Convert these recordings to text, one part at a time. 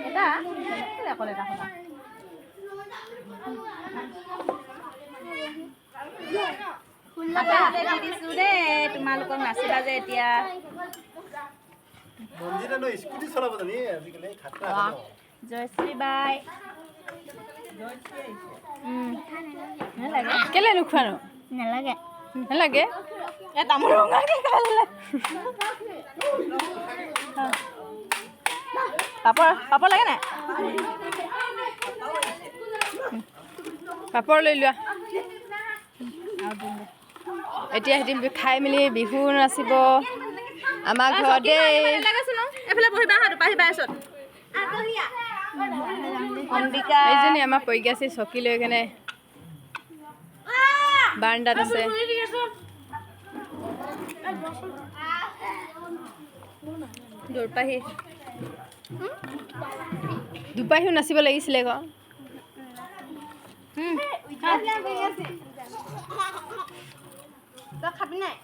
এটা অকল এটা খাবা দিছো দেই তোমালোকক নাচিবা যে এতিয়া জয়শ্ৰী বাই কেলে নোখোৱানো নালাগে নালাগে তামোল ৰঙাকে খালে পাপৰ লাগে নাই পাপৰ লৈ লোৱা এতিয়া সিহঁতি খাই মেলি বিহু নাচিব আমাৰ ঘৰত দেই এইফালে বহিবা পাৰিবা আছত অম্বিকা এইজনী আমাৰ পৰিগাছি চকী লৈ কেনে বাৰান্দাত আছে দুপাহীও নাচিব লাগিছিলে আকৌ খাবি নাই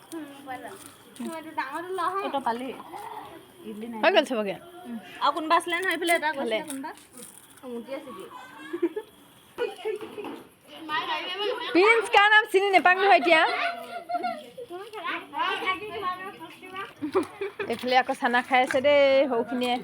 হৈ গ'ল চবকে আৰু কোনোবা আছিলে নহয় এইফালে এটা গ'লে কোনোবা প্ৰিন্স কাৰ নাম চিনি নেপাং নহয় এতিয়া এইফালে আকৌ চানা খাই আছে দেই সৰুখিনিয়ে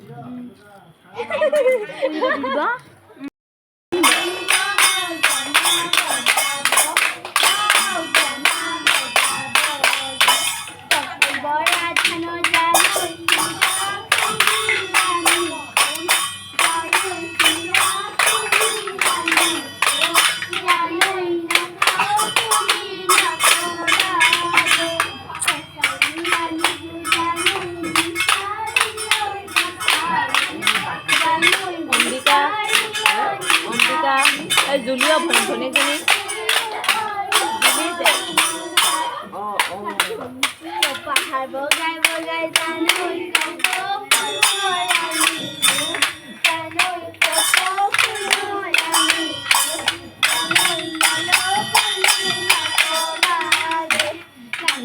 জুলিও ভনীজনী পাহাৰ বগাই বগাই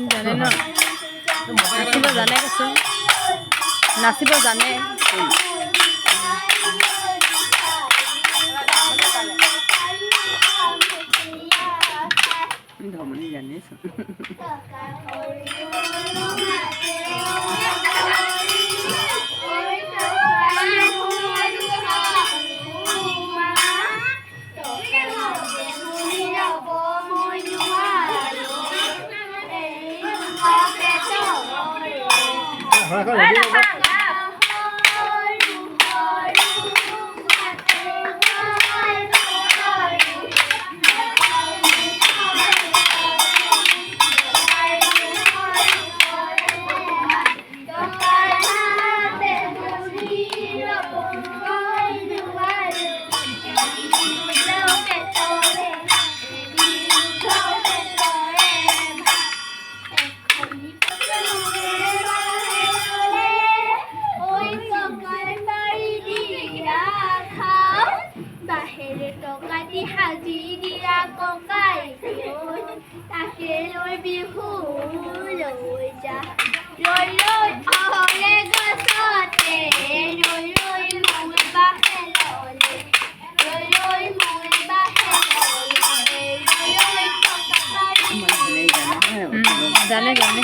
জানে ন নাচিব জানে কৈছো নাচিব জানে ধমনী জানিছো জানে জানে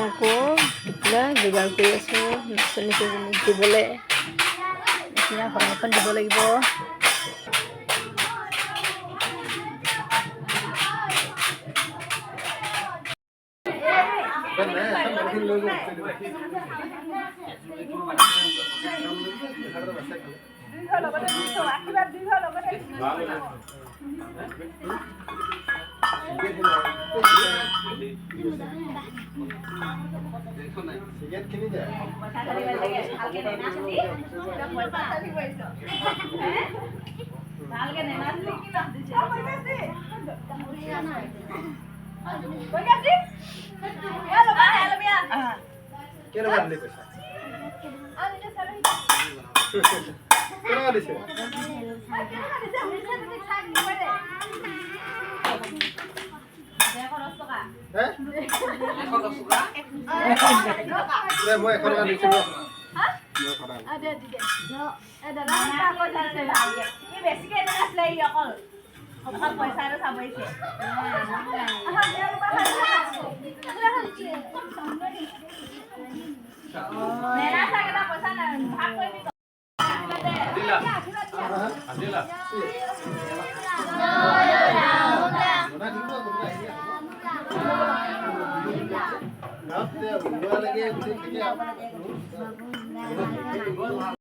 আকৌ যোগাৰ কৰি আছো নাচনীকে দিবলৈ এতিয়া শৰণখন দিব লাগিব Nó,